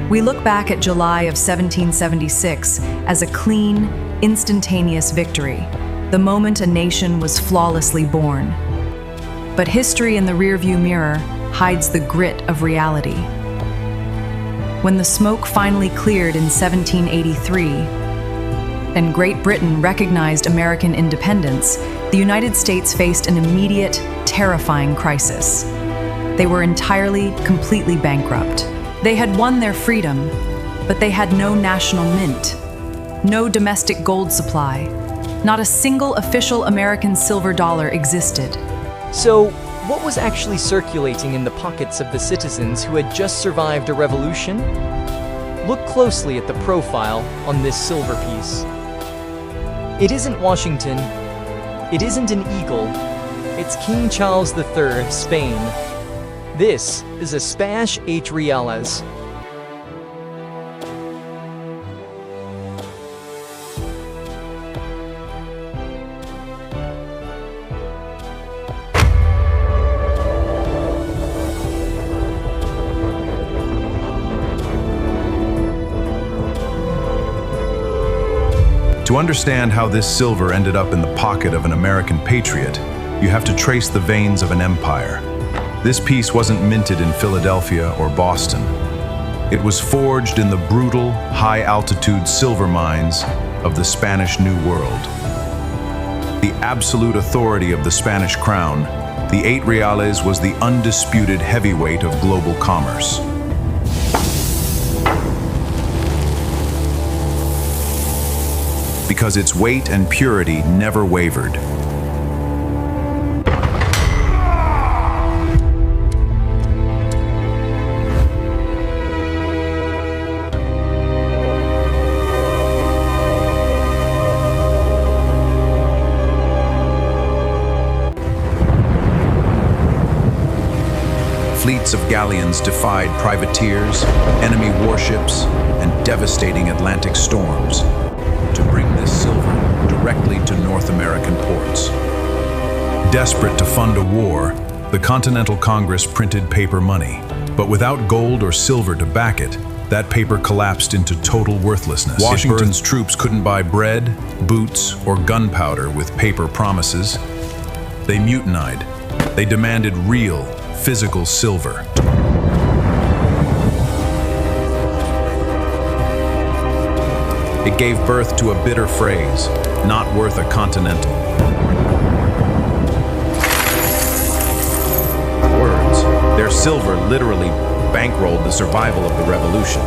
We look back at July of 1776 as a clean, instantaneous victory, the moment a nation was flawlessly born. But history in the rearview mirror hides the grit of reality. When the smoke finally cleared in 1783, and Great Britain recognized American independence, the United States faced an immediate, terrifying crisis. They were entirely, completely bankrupt. They had won their freedom, but they had no national mint, no domestic gold supply. Not a single official American silver dollar existed. So, what was actually circulating in the pockets of the citizens who had just survived a revolution? Look closely at the profile on this silver piece. It isn't Washington, it isn't an eagle, it's King Charles III of Spain. This is a Spanish 8 reales. To understand how this silver ended up in the pocket of an American patriot, you have to trace the veins of an empire. This piece wasn't minted in Philadelphia or Boston. It was forged in the brutal, high-altitude silver mines of the Spanish New World. The absolute authority of the Spanish crown, the 8 reales was the undisputed heavyweight of global commerce. Because its weight and purity never wavered. Fleets of galleons defied privateers, enemy warships, and devastating Atlantic storms to bring this silver directly to North American ports. Desperate to fund a war, the Continental Congress printed paper money, but without gold or silver to back it, that paper collapsed into total worthlessness. Washington's troops couldn't buy bread, boots, or gunpowder with paper promises. They mutinied. They demanded real, physical silver. It gave birth to a bitter phrase, not worth a continental. Words, their silver literally bankrolled the survival of the revolution.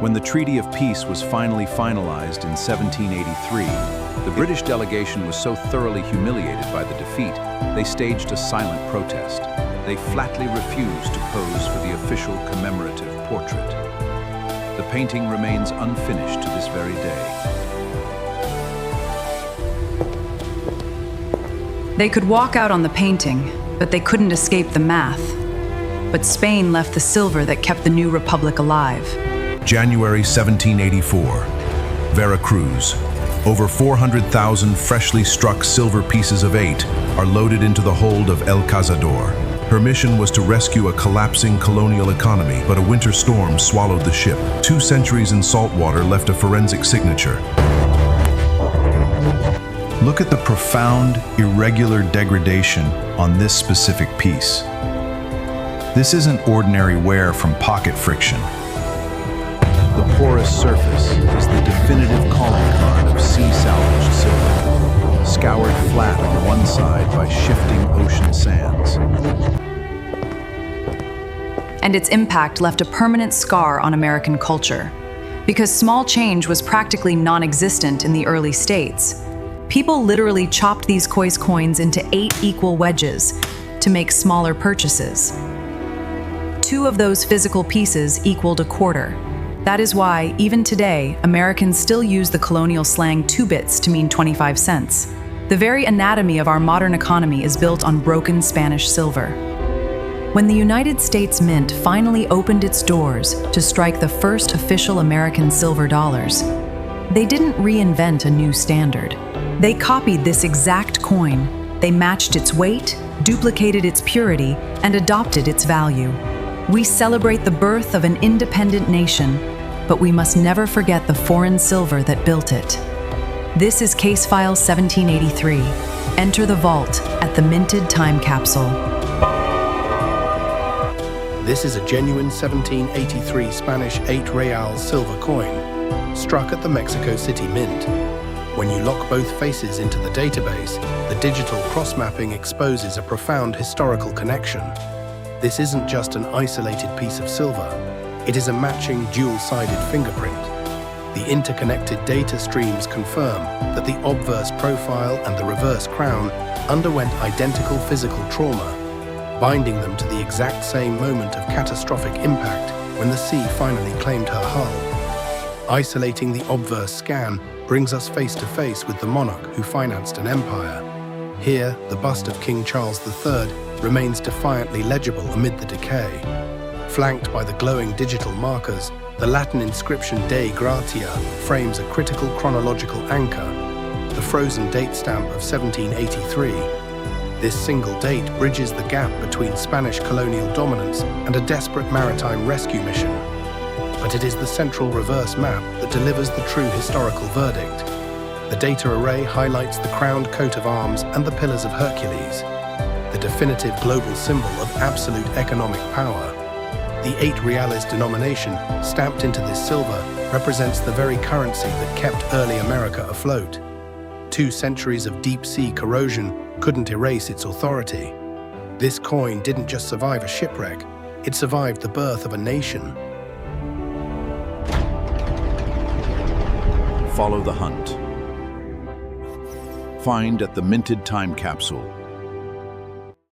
When the Treaty of Peace was finally finalized in 1783, the British delegation was so thoroughly humiliated by the defeat, they staged a silent protest. They flatly refused to pose for the official commemorative portrait. The painting remains unfinished to this very day. They could walk out on the painting, but they couldn't escape the math. But Spain left the silver that kept the new republic alive. January 1784, Veracruz. Over 400,000 freshly struck silver pieces of 8 are loaded into the hold of El Cazador. Her mission was to rescue a collapsing colonial economy, but a winter storm swallowed the ship. 2 centuries in salt water left a forensic signature. Look at the profound, irregular degradation on this specific piece. This isn't ordinary wear from pocket friction. The porous surface is the definitive calling card of sea-salvaged silver, scoured flat on one side by shifting ocean sands. And its impact left a permanent scar on American culture. Because small change was practically non-existent in the early states, people literally chopped these coins into 8 equal wedges to make smaller purchases. 2 of those physical pieces equaled a quarter. That is why, even today, Americans still use the colonial slang 2 bits to mean 25 cents. The very anatomy of our modern economy is built on broken Spanish silver. When the United States Mint finally opened its doors to strike the first official American silver dollars, they didn't reinvent a new standard. They copied this exact coin. They matched its weight, duplicated its purity, and adopted its value. We celebrate the birth of an independent nation, but we must never forget the foreign silver that built it. This is Case File 1783. Enter the vault at the Minted Time Capsule. This is a genuine 1783 Spanish 8 real silver coin, struck at the Mexico City Mint. When you lock both faces into the database, the digital cross-mapping exposes a profound historical connection. This isn't just an isolated piece of silver, it is a matching dual-sided fingerprint. The interconnected data streams confirm that the obverse profile and the reverse crown underwent identical physical trauma, binding them to the exact same moment of catastrophic impact when the sea finally claimed her hull. Isolating the obverse scan brings us face to face with the monarch who financed an empire. Here, the bust of King Charles III remains defiantly legible amid the decay. Flanked by the glowing digital markers, the Latin inscription Dei Gratia frames a critical chronological anchor, the frozen date stamp of 1783. This single date bridges the gap between Spanish colonial dominance and a desperate maritime rescue mission. But it is the central reverse map that delivers the true historical verdict. The data array highlights the crowned coat of arms and the pillars of Hercules, the definitive global symbol of absolute economic power. The 8 reales denomination stamped into this silver represents the very currency that kept early America afloat. 2 centuries of deep-sea corrosion couldn't erase its authority. This coin didn't just survive a shipwreck, it survived the birth of a nation. Follow the hunt. Find at the Minted Time Capsule.